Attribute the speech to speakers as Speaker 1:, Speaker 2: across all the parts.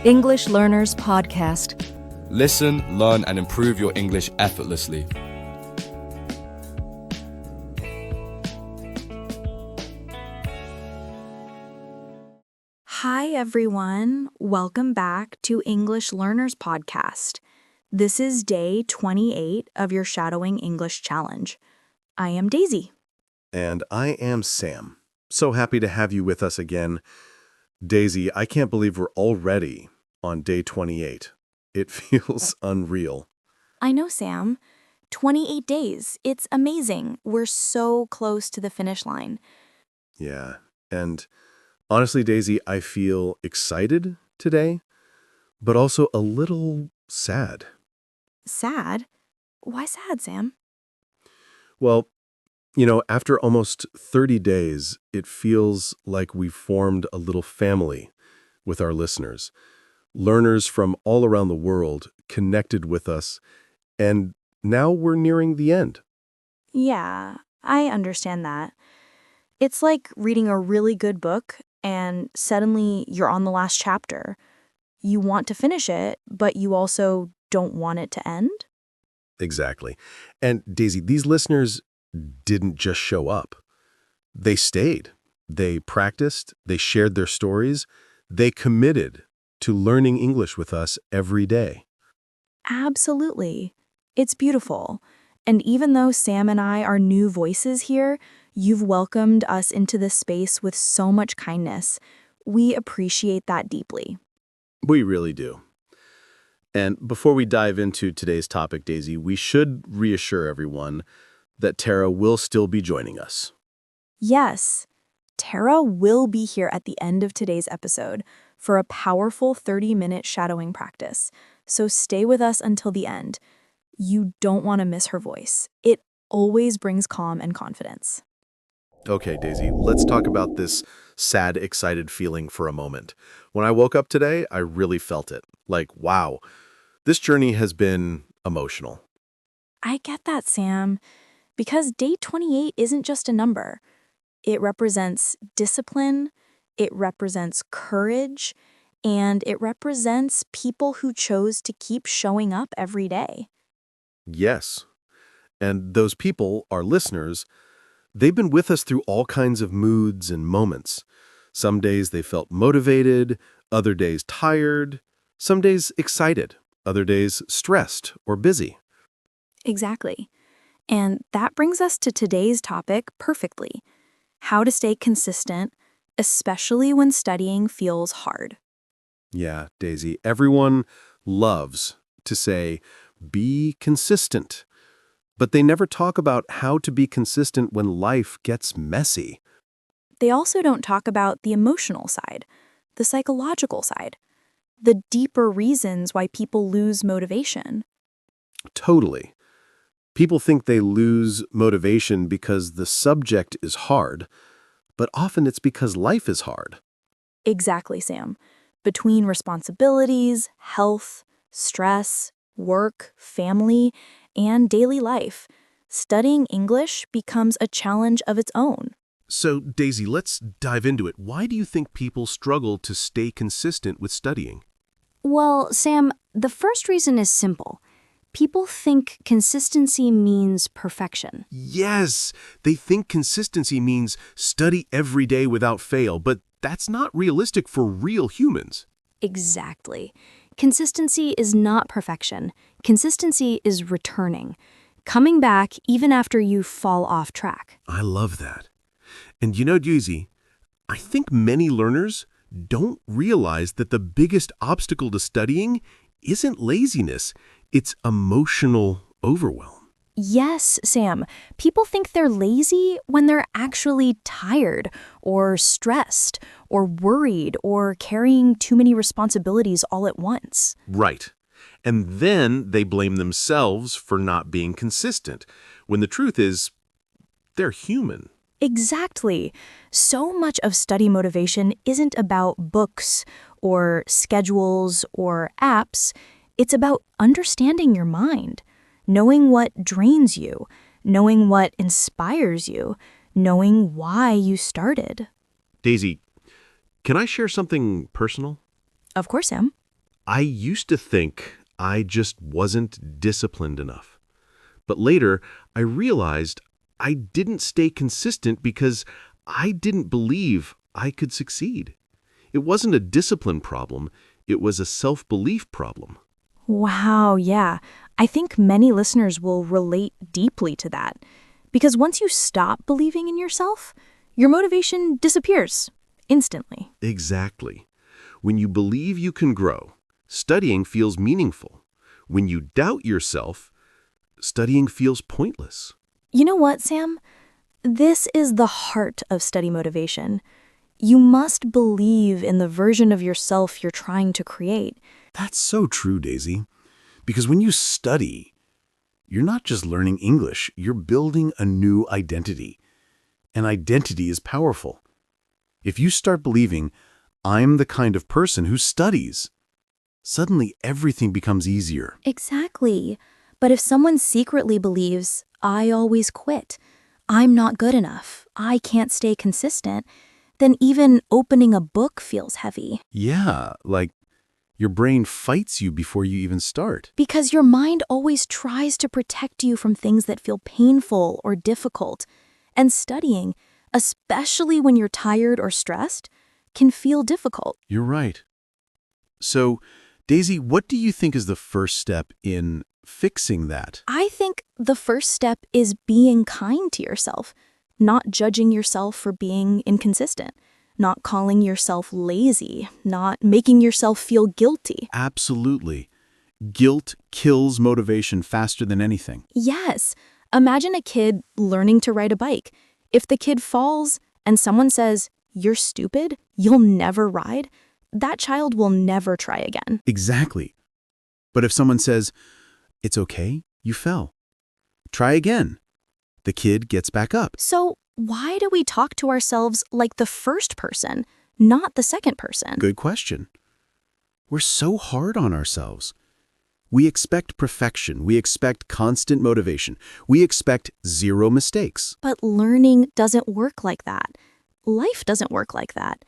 Speaker 1: English Learners Podcast.
Speaker 2: Listen, learn, and improve your English effortlessly.
Speaker 3: Hi, everyone. Welcome back to English Learners Podcast. This is day 28 of your Shadowing English Challenge. I am Daisy.
Speaker 4: And I am Sam. So happy to have you with us again. Daisy, I can't believe we're already on day 28. It feels unreal.
Speaker 3: I know, Sam. 28 days. It's amazing. We're so close to the finish line.
Speaker 4: Yeah. And honestly, Daisy, I feel excited today, but also a little sad.
Speaker 3: Sad? Why sad, Sam?
Speaker 4: Well, after almost 30 days, it feels like we've formed a little family with our listeners. Learners from all around the world connected with us, and now we're nearing the end.
Speaker 3: Yeah, I understand that. It's like reading a really good book, and suddenly you're on the last chapter. You want to finish it, but you also don't want it to end?
Speaker 4: Exactly. And Daisy, these listeners didn't just show up. They stayed. They practiced. They shared their stories. They committed to learning English with us every day.
Speaker 3: Absolutely. It's beautiful. And even though Sam and I are new voices here, you've welcomed us into this space with so much kindness. We appreciate that deeply.
Speaker 4: We really do. And before we dive into today's topic, Daisy, we should reassure everyone that Tara will still be joining us.
Speaker 3: Yes, Tara will be here at the end of today's episode for a powerful 30-minute shadowing practice. So stay with us until the end. You don't want to miss her voice. It always brings calm and confidence.
Speaker 4: Okay, Daisy, let's talk about this sad, excited feeling for a moment. When I woke up today, I really felt it. Like, wow, this journey has been emotional.
Speaker 3: I get that, Sam, because day 28 isn't just a number. It represents discipline, it represents courage, and it represents people who chose to keep showing up every day.
Speaker 4: Yes. And those people, our listeners, they've been with us through all kinds of moods and moments. Some days they felt motivated, other days tired, some days excited, other days stressed or busy.
Speaker 3: Exactly. And that brings us to today's topic perfectly: how to stay consistent, especially when studying feels hard.
Speaker 4: Yeah, Daisy, everyone loves to say, be consistent. But they never talk about how to be consistent when life gets messy.
Speaker 3: They also don't talk about the emotional side, the psychological side, the deeper reasons why people lose motivation.
Speaker 4: Totally. People think they lose motivation because the subject is hard, but often it's because life is hard.
Speaker 3: Exactly, Sam. Between responsibilities, health, stress, work, family, and daily life, studying English becomes a challenge of its own.
Speaker 4: So, Daisy, let's dive into it. Why do you think people struggle to stay consistent with studying?
Speaker 5: Well, Sam, the first reason is simple. People think consistency means perfection.
Speaker 4: Yes, they think consistency means study every day without fail, but that's not realistic for real humans.
Speaker 5: Exactly. Consistency is not perfection. Consistency is returning, coming back even after you fall off track.
Speaker 4: I love that. And Daisy, I think many learners don't realize that the biggest obstacle to studying isn't laziness, it's emotional overwhelm.
Speaker 5: Yes, Sam. People think they're lazy when they're actually tired or stressed or worried or carrying too many responsibilities all at once.
Speaker 4: Right. And then they blame themselves for not being consistent, when the truth is, they're human.
Speaker 3: Exactly. So much of study motivation isn't about books or schedules or apps. It's about understanding your mind, knowing what drains you, knowing what inspires you, knowing why you started.
Speaker 4: Daisy, can I share something personal?
Speaker 3: Of course, Sam.
Speaker 4: I used to think I just wasn't disciplined enough. But later, I realized I didn't stay consistent because I didn't believe I could succeed. It wasn't a discipline problem, it was a self-belief problem.
Speaker 3: Wow, yeah. I think many listeners will relate deeply to that. Because once you stop believing in yourself, your motivation disappears instantly.
Speaker 4: Exactly. When you believe you can grow, studying feels meaningful. When you doubt yourself, studying feels pointless.
Speaker 3: You know what, Sam? This is the heart of study motivation. You must believe in the version of yourself you're trying to create.
Speaker 6: That's so true, Daisy. Because when you study, you're not just learning English, you're building a new identity. And identity is powerful. If you start believing, I'm the kind of person who studies, suddenly everything becomes easier.
Speaker 5: Exactly. But if someone secretly believes, I always quit, I'm not good enough, I can't stay consistent, then even opening a book feels heavy.
Speaker 6: Yeah, like your brain fights you before you even start.
Speaker 5: Because your mind always tries to protect you from things that feel painful or difficult. And studying, especially when you're tired or stressed, can feel difficult.
Speaker 6: You're right. So, Daisy, what do you think is the first step in fixing that?
Speaker 5: I think the first step is being kind to yourself, not judging yourself for being inconsistent, not calling yourself lazy, not making yourself feel guilty.
Speaker 6: Absolutely. Guilt kills motivation faster than anything.
Speaker 5: Yes, imagine a kid learning to ride a bike. If the kid falls and someone says, you're stupid, you'll never ride, that child will never try again.
Speaker 6: Exactly. But if someone says, it's okay, you fell. Try again. The kid gets back up.
Speaker 5: So why do we talk to ourselves like the first person, not the second person?
Speaker 6: Good question. We're so hard on ourselves. We expect perfection. We expect constant motivation. We expect zero mistakes.
Speaker 5: But learning doesn't work like that. Life doesn't work like that.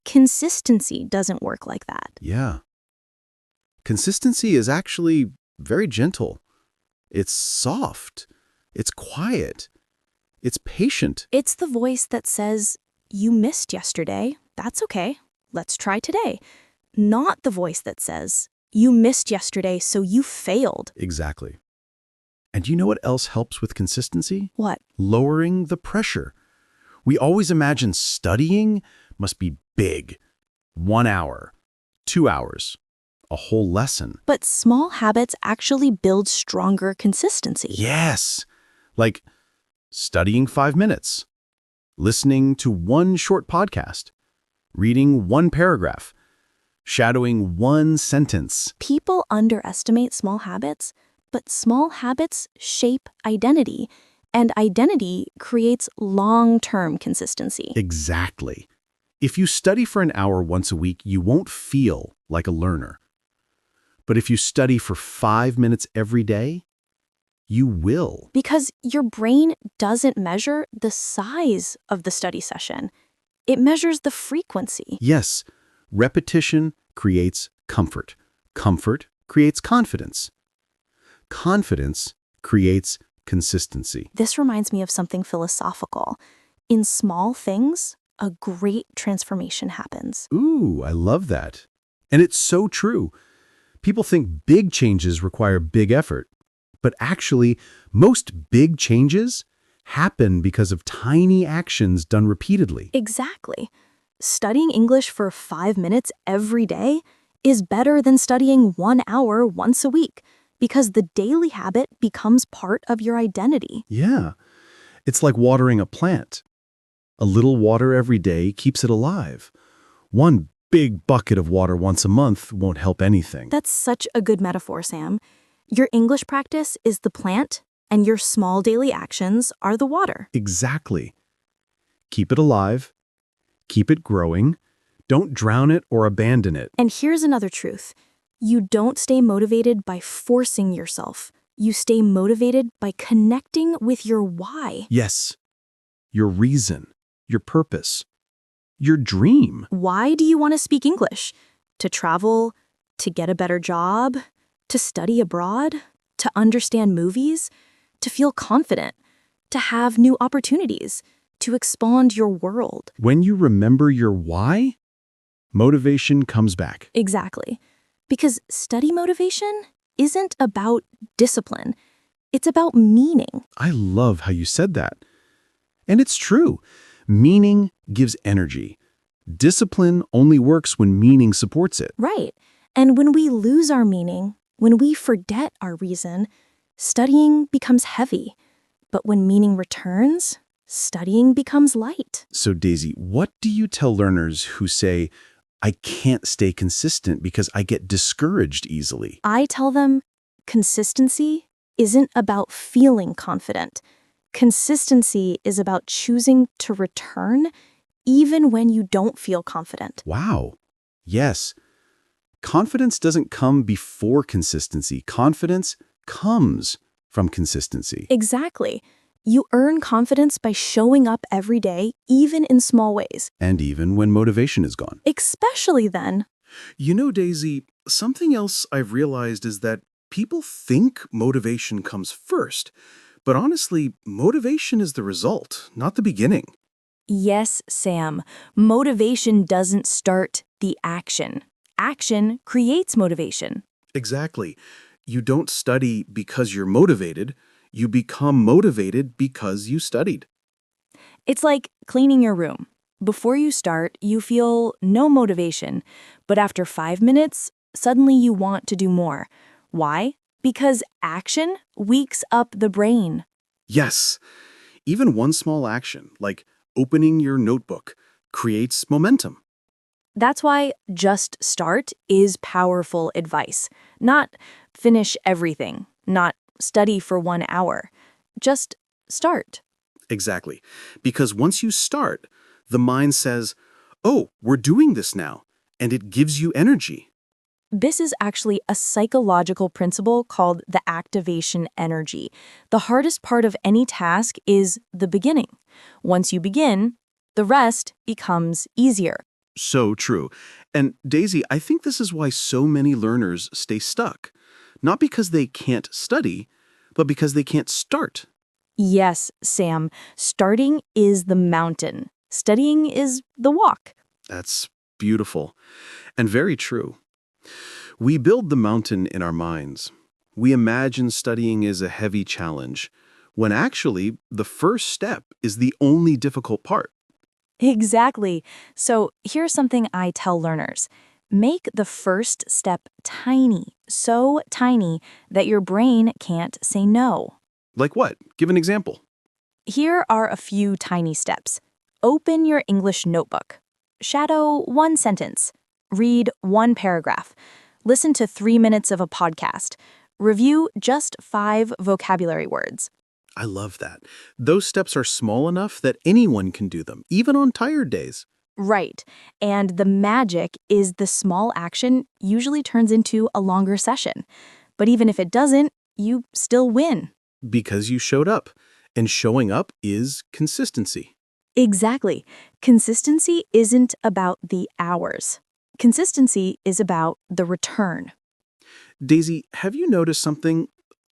Speaker 5: Consistency doesn't work like that.
Speaker 6: Yeah. Consistency is actually very gentle. It's soft. It's quiet. It's patient.
Speaker 5: It's the voice that says, you missed yesterday. That's okay. Let's try today. Not the voice that says, you missed yesterday, so you failed.
Speaker 6: Exactly. And you know what else helps with consistency?
Speaker 5: What?
Speaker 6: Lowering the pressure. We always imagine studying must be big. 1 hour, 2 hours, a whole lesson.
Speaker 5: But small habits actually build stronger consistency.
Speaker 6: Yes. Like studying 5 minutes, listening to one short podcast, reading one paragraph, shadowing one sentence.
Speaker 5: People underestimate small habits, but small habits shape identity, and identity creates long-term consistency.
Speaker 6: Exactly. If you study for an hour once a week, you won't feel like a learner. But if you study for 5 minutes every day, you will.
Speaker 5: Because your brain doesn't measure the size of the study session. It measures the frequency.
Speaker 6: Yes, repetition creates comfort. Comfort creates confidence. Confidence creates consistency.
Speaker 5: This reminds me of something philosophical. In small things, a great transformation happens.
Speaker 6: Ooh, I love that. And it's so true. People think big changes require big effort. But actually, most big changes happen because of tiny actions done repeatedly.
Speaker 5: Exactly. Studying English for 5 minutes every day is better than studying 1 hour once a week, because the daily habit becomes part of your identity.
Speaker 6: Yeah. It's like watering a plant. A little water every day keeps it alive. One big bucket of water once a month won't help anything.
Speaker 5: That's such a good metaphor, Sam. Your English practice is the plant, and your small daily actions are the water.
Speaker 6: Exactly. Keep it alive. Keep it growing. Don't drown it or abandon it.
Speaker 5: And here's another truth. You don't stay motivated by forcing yourself. You stay motivated by connecting with your why.
Speaker 6: Yes. Your reason. Your purpose. Your dream.
Speaker 5: Why do you want to speak English? To travel, To get a better job? To study abroad? To understand movies? To feel confident? To have new opportunities? To expand your world?
Speaker 6: When you remember your why, motivation comes back.
Speaker 5: Exactly. Because study motivation isn't about discipline. It's about meaning.
Speaker 6: I love how you said that. And it's true. Meaning gives energy. Discipline only works when meaning supports it.
Speaker 5: Right. And when we lose our meaning, when we forget our reason, studying becomes heavy. But when meaning returns, studying becomes light.
Speaker 6: So, Daisy, what do you tell learners who say, I can't stay consistent because I get discouraged easily?
Speaker 5: I tell them consistency isn't about feeling confident. Consistency is about choosing to return even when you don't feel confident.
Speaker 6: Wow. Yes. Confidence doesn't come before consistency. Confidence comes from consistency.
Speaker 5: Exactly. You earn confidence by showing up every day, even in small ways.
Speaker 6: And even when motivation is gone.
Speaker 5: Especially then.
Speaker 4: You know, Daisy, something else I've realized is that people think motivation comes first, but honestly, motivation is the result, not the beginning.
Speaker 3: Yes, Sam. Motivation doesn't start the action. Action creates motivation.
Speaker 4: Exactly. You don't study because you're motivated. You become motivated because you studied.
Speaker 3: It's like cleaning your room. Before you start, you feel no motivation, but after 5 minutes, suddenly you want to do more. Why? Because action wakes up the brain.
Speaker 4: Yes. Even one small action, like opening your notebook, creates momentum.
Speaker 3: That's why just start is powerful advice. Not finish everything, not study for 1 hour. Just start.
Speaker 4: Exactly. Because once you start, the mind says, oh, we're doing this now, and it gives you energy.
Speaker 3: This is actually a psychological principle called the activation energy. The hardest part of any task is the beginning. Once you begin, the rest becomes easier.
Speaker 4: So true. And Daisy, I think this is why so many learners stay stuck. Not because they can't study, but because they can't start.
Speaker 3: Yes, Sam, starting is the mountain. Studying is the walk.
Speaker 4: That's beautiful and very true. We build the mountain in our minds. We imagine studying is a heavy challenge, when actually the first step is the only difficult part.
Speaker 3: Exactly. So here's something I tell learners. Make the first step tiny, so tiny that your brain can't say no.
Speaker 4: Like what? Give an example.
Speaker 3: Here are a few tiny steps. Open your English notebook. Shadow 1 sentence. Read 1 paragraph. Listen to 3 minutes of a podcast. Review just 5 vocabulary words.
Speaker 4: I love that. Those steps are small enough that anyone can do them, even on tired days.
Speaker 3: Right. And the magic is the small action usually turns into a longer session. But even if it doesn't, you still win.
Speaker 4: Because you showed up. And showing up is consistency.
Speaker 3: Exactly. Consistency isn't about the hours. Consistency is about the return.
Speaker 4: Daisy, have you noticed something?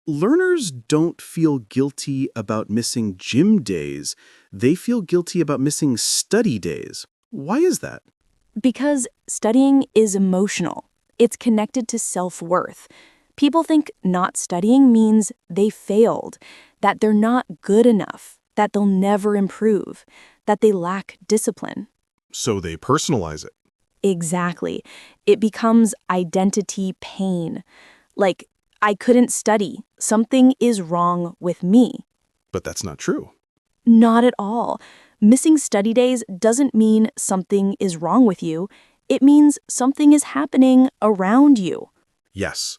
Speaker 4: Learners don't feel guilty about missing gym days. They feel guilty about missing study days. Why is that?
Speaker 3: Because studying is emotional. It's connected to self-worth. People think not studying means they failed, that they're not good enough, that they'll never improve, that they lack discipline.
Speaker 4: So they personalize it.
Speaker 3: Exactly. It becomes identity pain. Like, I couldn't study. Something is wrong with me.
Speaker 4: But that's not true.
Speaker 3: Not at all. Missing study days doesn't mean something is wrong with you. It means something is happening around you.
Speaker 4: Yes.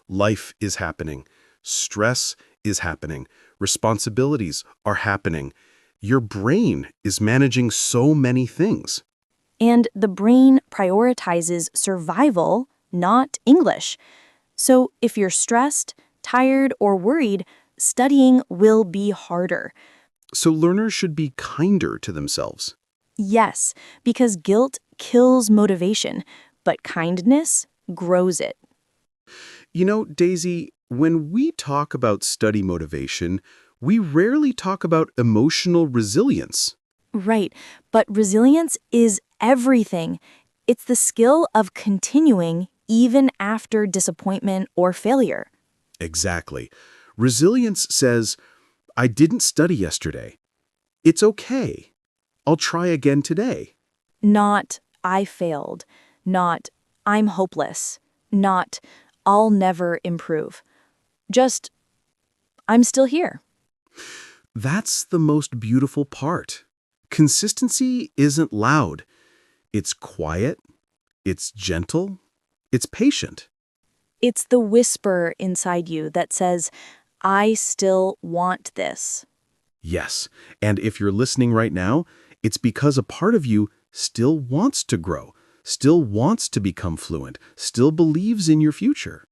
Speaker 4: Life is happening. Stress is happening. Responsibilities are happening. Your brain is managing so many things.
Speaker 3: And the brain prioritizes survival, not English. So if you're stressed, tired, or worried, studying will be harder.
Speaker 4: So learners should be kinder to themselves.
Speaker 3: Yes, because guilt kills motivation, but kindness grows it.
Speaker 4: You know, Daisy, when we talk about study motivation, we rarely talk about emotional resilience.
Speaker 3: Right, but resilience is everything. It's the skill of continuing even after disappointment or failure.
Speaker 4: Exactly. Resilience says, I didn't study yesterday. It's okay. I'll try again today.
Speaker 3: Not, I failed. Not, I'm hopeless. Not, I'll never improve. Just, I'm still here.
Speaker 4: That's the most beautiful part. Consistency isn't loud. It's quiet. It's gentle. It's patient.
Speaker 3: It's the whisper inside you that says, I still want this.
Speaker 4: Yes, and if you're listening right now, it's because a part of you still wants to grow, still wants to become fluent, still believes in your future.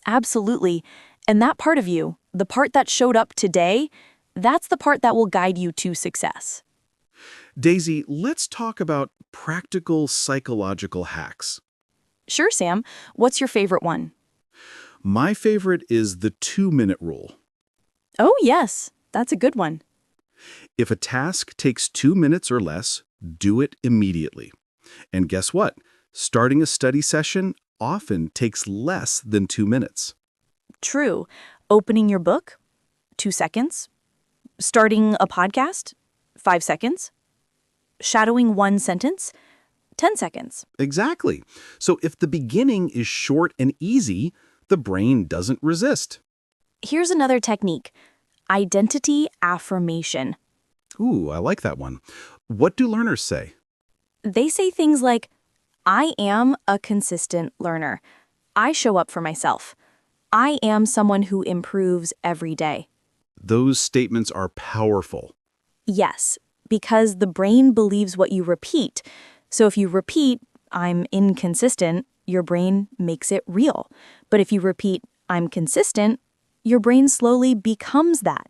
Speaker 3: Absolutely. And that part of you, the part that showed up today, that's the part that will guide you to success.
Speaker 4: Daisy, let's talk about practical psychological hacks.
Speaker 3: Sure, Sam. What's your favorite one?
Speaker 4: My favorite is the 2-minute rule.
Speaker 3: Oh, yes. That's a good one.
Speaker 4: If a task takes 2 minutes or less, do it immediately. And guess what? Starting a study session often takes less than 2 minutes.
Speaker 3: True. Opening your book? 2 seconds. Starting a podcast? 5 seconds. Shadowing 1 sentence? 10 seconds.
Speaker 4: Exactly. So if the beginning is short and easy, the brain doesn't resist.
Speaker 3: Here's another technique. Identity affirmation.
Speaker 4: Ooh, I like that one. What do learners say?
Speaker 3: They say things like, I am a consistent learner. I show up for myself. I am someone who improves every day.
Speaker 4: Those statements are powerful.
Speaker 3: Yes, because the brain believes what you repeat. So if you repeat, I'm inconsistent, your brain makes it real. But if you repeat, I'm consistent, your brain slowly becomes that.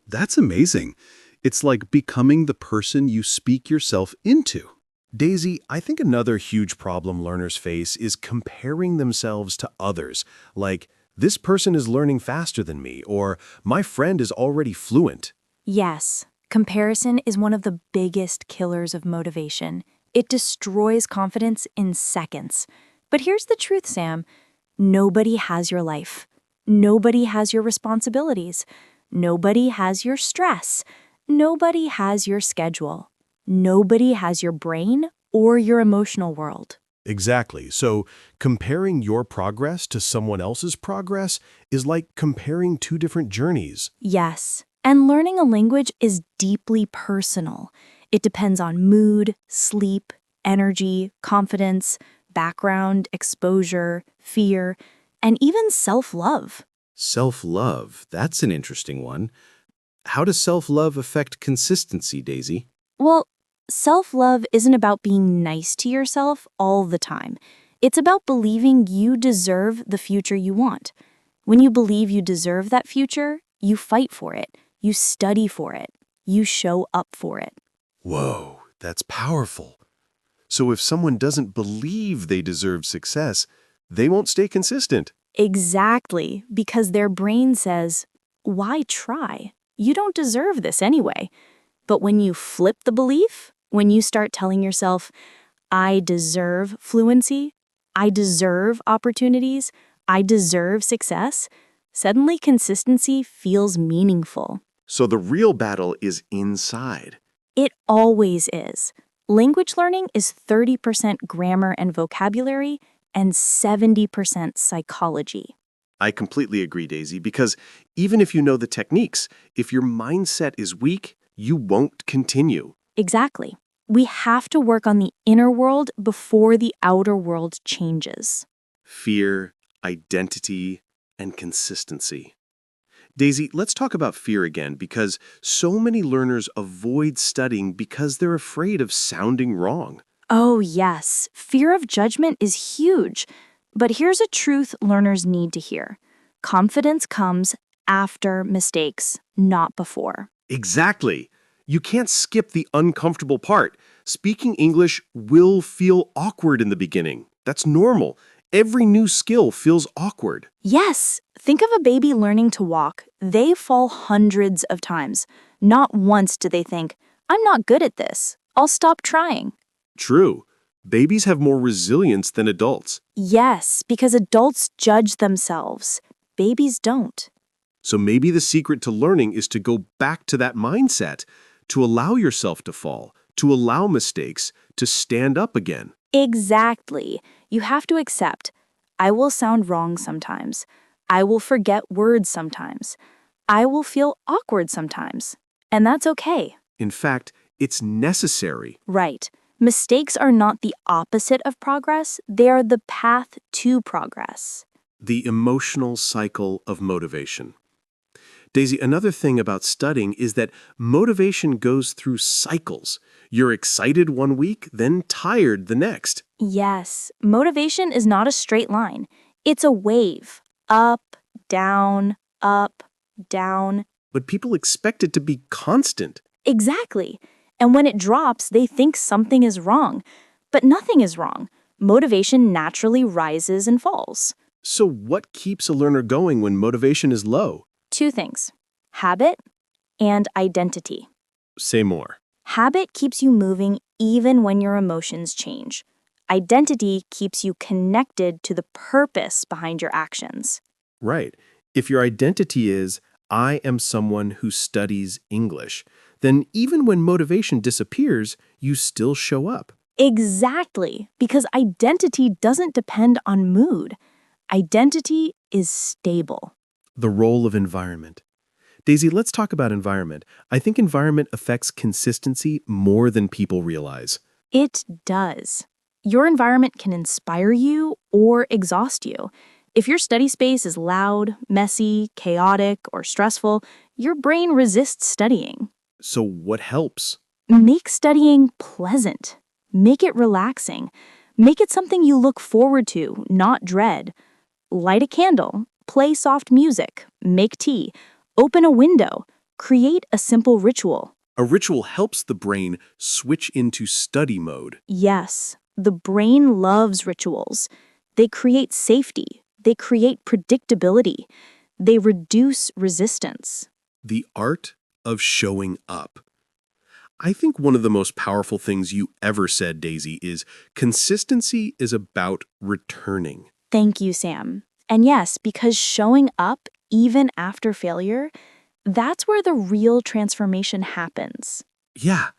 Speaker 4: That's amazing. It's like becoming the person you speak yourself into. Daisy, I think another huge problem learners face is comparing themselves to others, like, this person is learning faster than me, or my friend is already fluent.
Speaker 3: Yes, comparison is one of the biggest killers of motivation. It destroys confidence in seconds. But here's the truth, Sam. Nobody has your life. Nobody has your responsibilities. Nobody has your stress. Nobody has your schedule. Nobody has your brain or your emotional world.
Speaker 6: Exactly. So comparing your progress to someone else's progress is like comparing two different journeys.
Speaker 3: Yes, and learning a language is deeply personal. It depends on mood, sleep, energy, confidence, background, exposure, fear, and even self-love.
Speaker 7: Self-love, that's an interesting one. How does self-love affect consistency, Daisy?
Speaker 3: Well, self-love isn't about being nice to yourself all the time. It's about believing you deserve the future you want. When you believe you deserve that future, you fight for it, you study for it, you show up for it.
Speaker 6: Whoa, that's powerful. So if someone doesn't believe they deserve success, they won't stay consistent.
Speaker 3: Exactly, because their brain says, why try? You don't deserve this anyway. But when you flip the belief, when you start telling yourself, I deserve fluency, I deserve opportunities, I deserve success, suddenly consistency feels meaningful.
Speaker 6: So the real battle is inside.
Speaker 3: It always is. Language learning is 30% grammar and vocabulary and 70% psychology.
Speaker 6: I completely agree, Daisy, because even if you know the techniques, if your mindset is weak, you won't continue.
Speaker 3: Exactly. We have to work on the inner world before the outer world changes.
Speaker 6: Fear, identity, and consistency. Daisy, let's talk about fear again, because so many learners avoid studying because they're afraid of sounding wrong.
Speaker 3: Oh, yes. Fear of judgment is huge. But here's a truth learners need to hear. Confidence comes after mistakes, not before.
Speaker 6: Exactly. You can't skip the uncomfortable part. Speaking English will feel awkward in the beginning. That's normal.
Speaker 4: Every new skill feels awkward.
Speaker 3: Yes, think of a baby learning to walk. They fall hundreds of times. Not once do they think, I'm not good at this. I'll stop trying.
Speaker 4: True. Babies have more resilience than adults.
Speaker 3: Yes, because adults judge themselves. Babies don't.
Speaker 4: So maybe the secret to learning is to go back to that mindset, to allow yourself to fall, to allow mistakes, to stand up again.
Speaker 3: Exactly. You have to accept, I will sound wrong sometimes. I will forget words sometimes. I will feel awkward sometimes. And that's okay.
Speaker 4: In fact, it's necessary.
Speaker 3: Right. Mistakes are not the opposite of progress, they are the path to progress.
Speaker 4: The emotional cycle of motivation. Daisy, another thing about studying is that motivation goes through cycles. You're excited one week, then tired the next.
Speaker 3: Yes, motivation is not a straight line. It's a wave. Up, down, up, down.
Speaker 4: But people expect it to be constant.
Speaker 3: Exactly. And when it drops, they think something is wrong. But nothing is wrong. Motivation naturally rises and falls.
Speaker 4: So what keeps a learner going when motivation is low?
Speaker 3: Two things: habit and identity.
Speaker 4: Say more.
Speaker 3: Habit keeps you moving even when your emotions change. Identity keeps you connected to the purpose behind your actions.
Speaker 4: Right. If your identity is, I am someone who studies English, then even when motivation disappears, you still show up.
Speaker 3: Exactly, because identity doesn't depend on mood. Identity is stable.
Speaker 4: The role of environment. Daisy, let's talk about environment. I think environment affects consistency more than people realize.
Speaker 3: It does. Your environment can inspire you or exhaust you. If your study space is loud, messy, chaotic, or stressful, your brain resists studying.
Speaker 4: So what helps?
Speaker 3: Make studying pleasant. Make it relaxing. Make it something you look forward to, not dread. Light a candle, play soft music, make tea, open a window, create a simple ritual.
Speaker 4: A ritual helps the brain switch into study mode.
Speaker 3: Yes, the brain loves rituals. They create safety. They create predictability. They reduce resistance.
Speaker 4: The art of showing up. I think one of the most powerful things you ever said, Daisy, is consistency is about returning.
Speaker 3: Thank you, Sam. And yes, because showing up even after failure, that's where the real transformation happens.
Speaker 4: Yeah,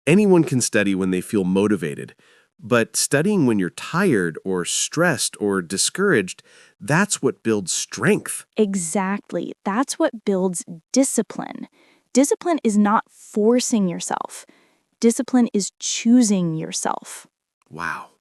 Speaker 4: anyone can study when they feel motivated, but studying when you're tired or stressed or discouraged, that's what builds strength.
Speaker 3: Exactly. That's what builds discipline. Discipline is not forcing yourself. Discipline is choosing yourself.
Speaker 4: Wow,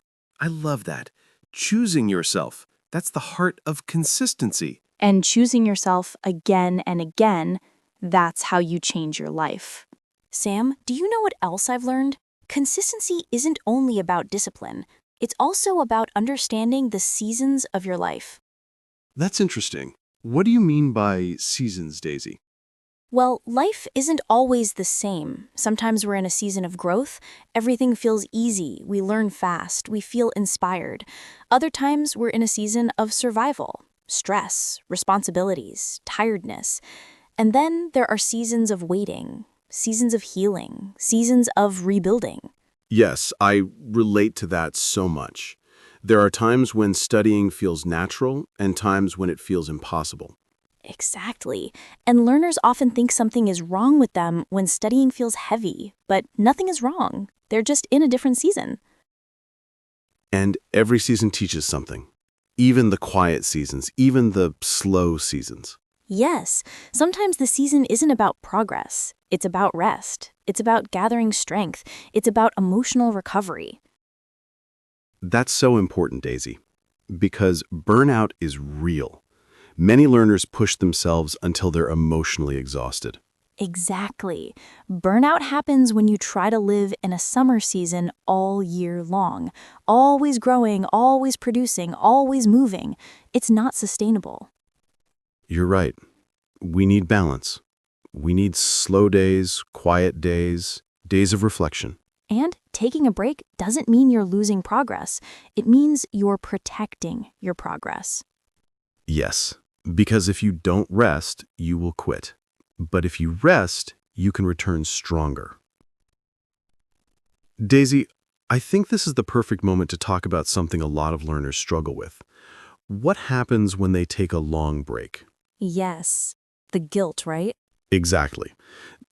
Speaker 4: I love that. Choosing yourself. That's the heart of consistency.
Speaker 3: And choosing yourself again and again, that's how you change your life.
Speaker 5: Sam, do you know what else I've learned? Consistency isn't only about discipline. It's also about understanding the seasons of your life.
Speaker 4: That's interesting. What do you mean by seasons, Daisy?
Speaker 5: Well, life isn't always the same. Sometimes we're in a season of growth. Everything feels easy. We learn fast. We feel inspired. Other times we're in a season of survival, stress, responsibilities, tiredness. And then there are seasons of waiting, seasons of healing, seasons of rebuilding.
Speaker 6: Yes, I relate to that so much. There are times when studying feels natural and times when it feels impossible.
Speaker 5: Exactly. And learners often think something is wrong with them when studying feels heavy, but nothing is wrong. They're just in a different season.
Speaker 6: And every season teaches something. Even the quiet seasons, even the slow seasons.
Speaker 5: Yes, sometimes the season isn't about progress. It's about rest. It's about gathering strength. It's about emotional recovery.
Speaker 6: That's so important, Daisy, because burnout is real. Many learners push themselves until they're emotionally exhausted.
Speaker 5: Exactly. Burnout happens when you try to live in a summer season all year long. Always growing, always producing, always moving. It's not sustainable.
Speaker 6: You're right. We need balance. We need slow days, quiet days, days of reflection.
Speaker 3: And taking a break doesn't mean you're losing progress. It means you're protecting your progress.
Speaker 4: Yes, because if you don't rest, you will quit. But if you rest, you can return stronger. Daisy, I think this is the perfect moment to talk about something a lot of learners struggle with. What happens when they take a long break?
Speaker 3: Yes, the guilt, right?
Speaker 4: Exactly.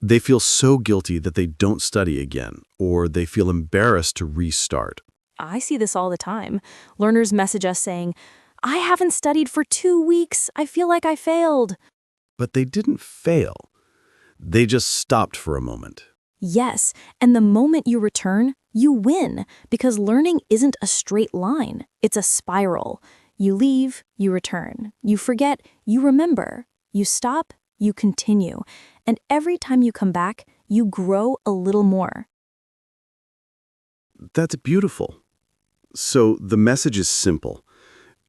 Speaker 4: They feel so guilty that they don't study again, or they feel embarrassed to restart.
Speaker 3: I see this all the time. Learners message us saying, I haven't studied for 2 weeks. I feel like I failed.
Speaker 4: But they didn't fail. They just stopped for a moment.
Speaker 3: Yes, and the moment you return, you win, because learning isn't a straight line. It's a spiral. You leave, you return. You forget, you remember. You stop, you continue. And every time you come back, you grow a little more.
Speaker 4: That's beautiful. So the message is simple.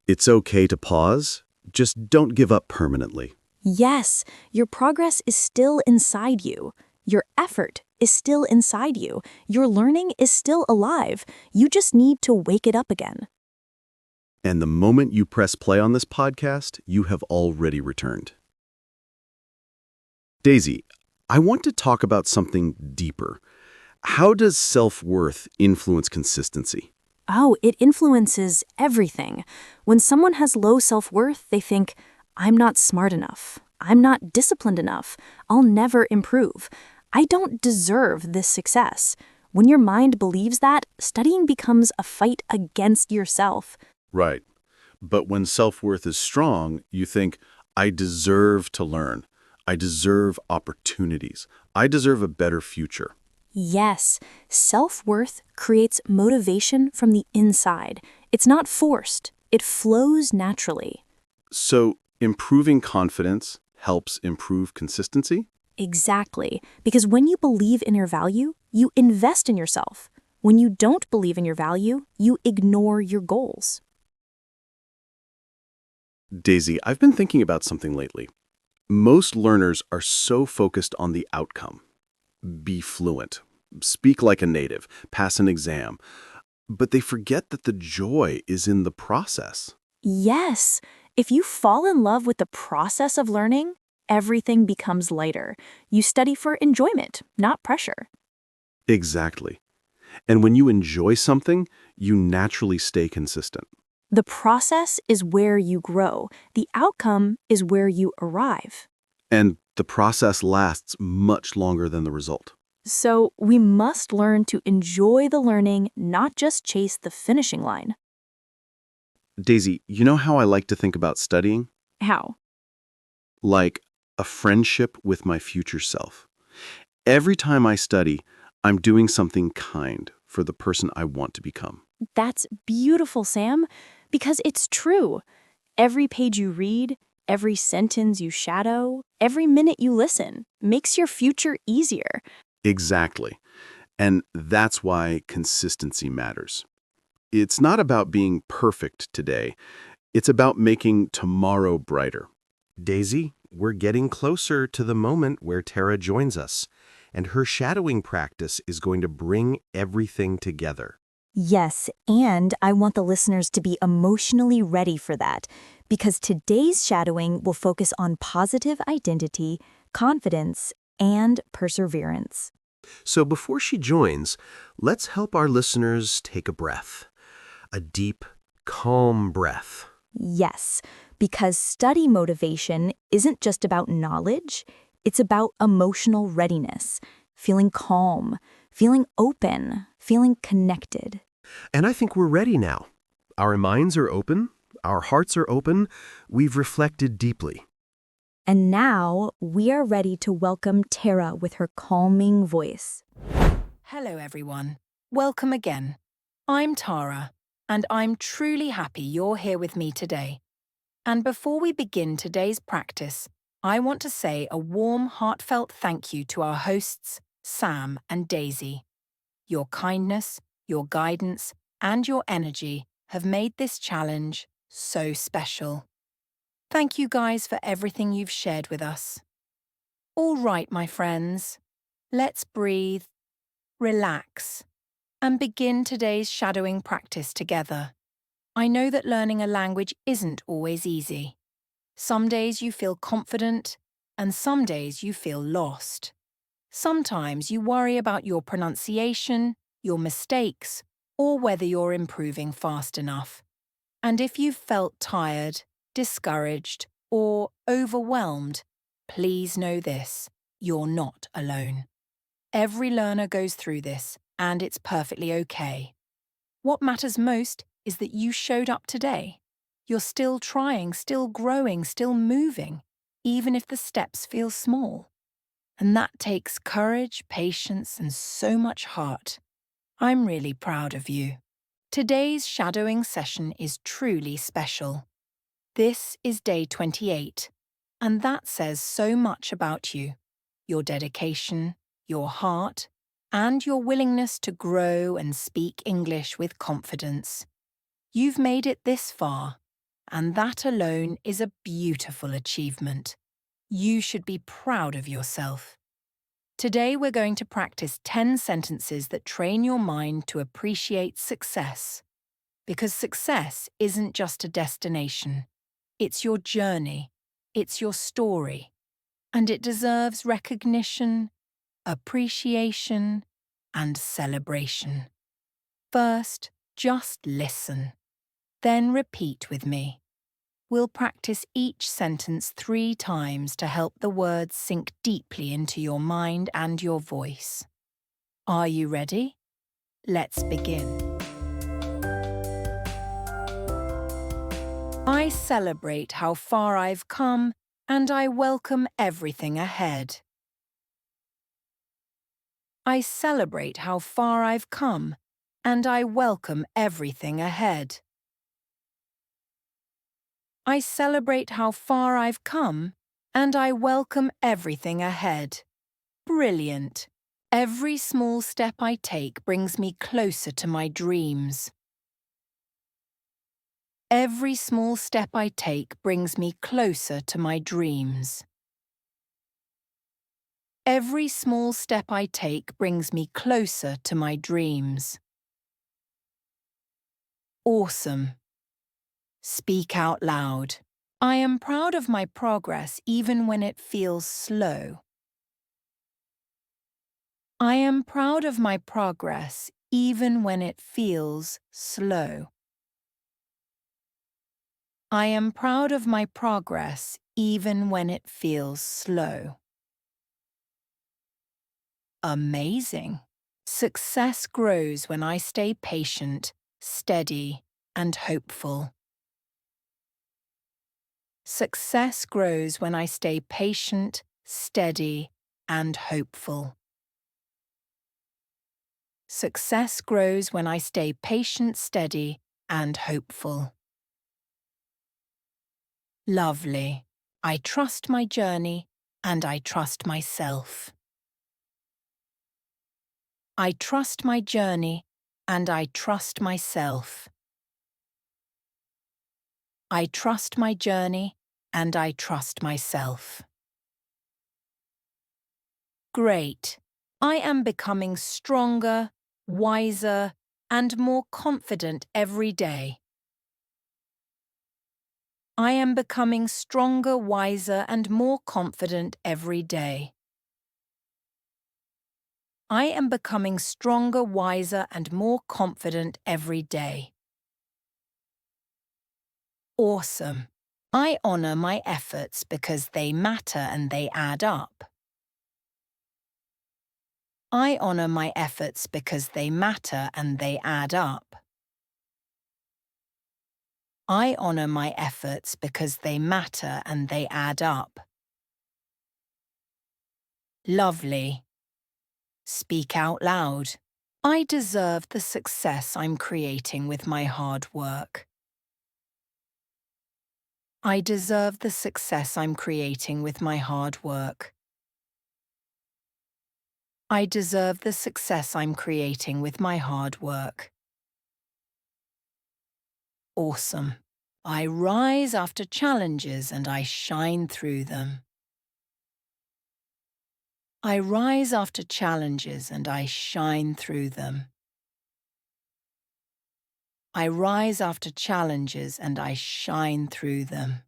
Speaker 4: It's okay to pause, just don't give up permanently.
Speaker 3: Yes, your progress is still inside you. Your effort is still inside you. Your learning is still alive. You just need to wake it up again.
Speaker 4: And the moment you press play on this podcast, you have already returned. Daisy, I want to talk about something deeper. How does self-worth influence consistency?
Speaker 3: Oh, it influences everything. When someone has low self-worth, they think, I'm not smart enough. I'm not disciplined enough. I'll never improve. I don't deserve this success. When your mind believes that, studying becomes a fight against yourself.
Speaker 4: Right. But when self-worth is strong, you think, I deserve to learn. I deserve opportunities. I deserve a better future.
Speaker 3: Yes, self-worth creates motivation from the inside. It's not forced. It flows naturally.
Speaker 4: So improving confidence helps improve consistency?
Speaker 3: Exactly. Because when you believe in your value, you invest in yourself. When you don't believe in your value, you ignore your goals.
Speaker 4: Daisy, I've been thinking about something lately. Most learners are so focused on the outcome. Be fluent, speak like a native, pass an exam. But they forget that the joy is in the process.
Speaker 3: Yes, if you fall in love with the process of learning, everything becomes lighter. You study for enjoyment, not pressure.
Speaker 4: Exactly. And when you enjoy something, you naturally stay consistent.
Speaker 3: The process is where you grow. The outcome is where you arrive.
Speaker 4: And the process lasts much longer than the result.
Speaker 3: So we must learn to enjoy the learning, not just chase the finishing line.
Speaker 4: Daisy, you know how I like to think about studying?
Speaker 3: How?
Speaker 4: Like a friendship with my future self. Every time I study, I'm doing something kind for the person I want to become.
Speaker 3: That's beautiful, Sam, because it's true. Every page you read, every sentence you shadow, every minute you listen makes your future easier.
Speaker 4: Exactly. And that's why consistency matters. It's not about being perfect today. It's about making tomorrow brighter.
Speaker 8: Daisy, we're getting closer to the moment where Tara joins us, and her shadowing practice is going to bring everything together.
Speaker 3: Yes, and I want the listeners to be emotionally ready for that, because today's shadowing will focus on positive identity, confidence, and perseverance.
Speaker 8: So before she joins, let's help our listeners take a breath. A deep, calm breath.
Speaker 3: Yes, because study motivation isn't just about knowledge, it's about emotional readiness, feeling calm, feeling open, feeling connected.
Speaker 8: And I think we're ready now. Our minds are open, our hearts are open, we've reflected deeply.
Speaker 3: And now we are ready to welcome Tara with her calming voice.
Speaker 9: Hello, everyone. Welcome again. I'm Tara, and I'm truly happy you're here with me today. And before we begin today's practice, I want to say a warm, heartfelt thank you to our hosts, Sam and Daisy. Your kindness, your guidance, and your energy have made this challenge so special. Thank you guys for everything you've shared with us. All right, my friends, let's breathe, relax, and begin today's shadowing practice together. I know that learning a language isn't always easy. Some days you feel confident, and some days you feel lost. Sometimes you worry about your pronunciation, your mistakes, or whether you're improving fast enough. And if you've felt tired, discouraged, or overwhelmed, please know this: you're not alone. Every learner goes through this, and it's perfectly okay. What matters most is that you showed up today. You're still trying, still growing, still moving, even if the steps feel small. And that takes courage, patience, and so much heart. I'm really proud of you. Today's shadowing session is truly special. This is day 28, and that says so much about you: your dedication, your heart, and your willingness to grow and speak English with confidence. You've made it this far, and that alone is a beautiful achievement. You should be proud of yourself. Today we're going to practice 10 sentences that train your mind to appreciate success. Because success isn't just a destination. It's your journey. It's your story. And it deserves recognition, appreciation, and celebration. First, just listen. Then repeat with me. We'll practice each sentence 3 times to help the words sink deeply into your mind and your voice. Are you ready? Let's begin. I celebrate how far I've come, and I welcome everything ahead. I celebrate how far I've come, and I welcome everything ahead. I celebrate how far I've come, and I welcome everything ahead. Brilliant. Every small step I take brings me closer to my dreams. Every small step I take brings me closer to my dreams. Every small step I take brings me closer to my dreams. Awesome. Speak out loud. I am proud of my progress even when it feels slow. I am proud of my progress even when it feels slow. I am proud of my progress even when it feels slow. Amazing. Success grows when I stay patient, steady, and hopeful. Success grows when I stay patient, steady, and hopeful. Success grows when I stay patient, steady, and hopeful. Lovely. I trust my journey, and I trust myself. I trust my journey, and I trust myself. I trust my journey, and I trust myself. Great. I am becoming stronger, wiser, and more confident every day. I am becoming stronger, wiser, and more confident every day. I am becoming stronger, wiser, and more confident every day. Awesome. I honor my efforts because they matter and they add up. I honor my efforts because they matter and they add up. I honor my efforts because they matter and they add up. Lovely. Speak out loud. I deserve the success I'm creating with my hard work. I deserve the success I'm creating with my hard work. I deserve the success I'm creating with my hard work. Awesome. I rise after challenges and I shine through them. I rise after challenges and I shine through them. I rise after challenges and I shine through them.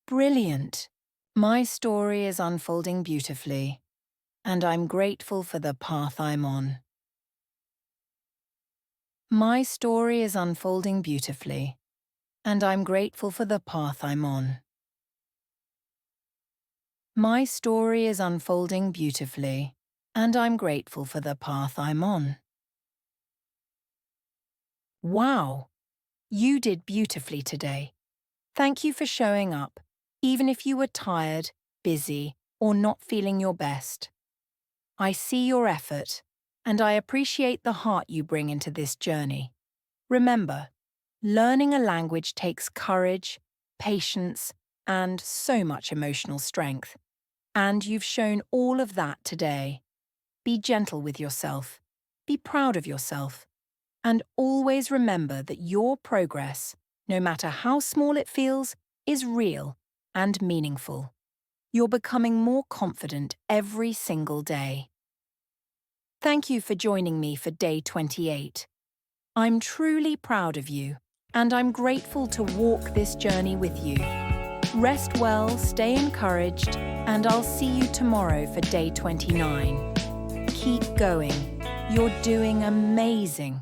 Speaker 9: Brilliant! My story is unfolding beautifully, and I'm grateful for the path I'm on. My story is unfolding beautifully, and I'm grateful for the path I'm on. My story is unfolding beautifully, and I'm grateful for the path I'm on. Wow! You did beautifully today. Thank you for showing up, even if you were tired, busy, or not feeling your best. I see your effort, and I appreciate the heart you bring into this journey. Remember, learning a language takes courage, patience, and so much emotional strength. And you've shown all of that today. Be gentle with yourself. Be proud of yourself. And always remember that your progress, no matter how small it feels, is real and meaningful. You're becoming more confident every single day. Thank you for joining me for day 28. I'm truly proud of you, and I'm grateful to walk this journey with you. Rest well, stay encouraged, and I'll see you tomorrow for day 29. Keep going. You're doing amazing.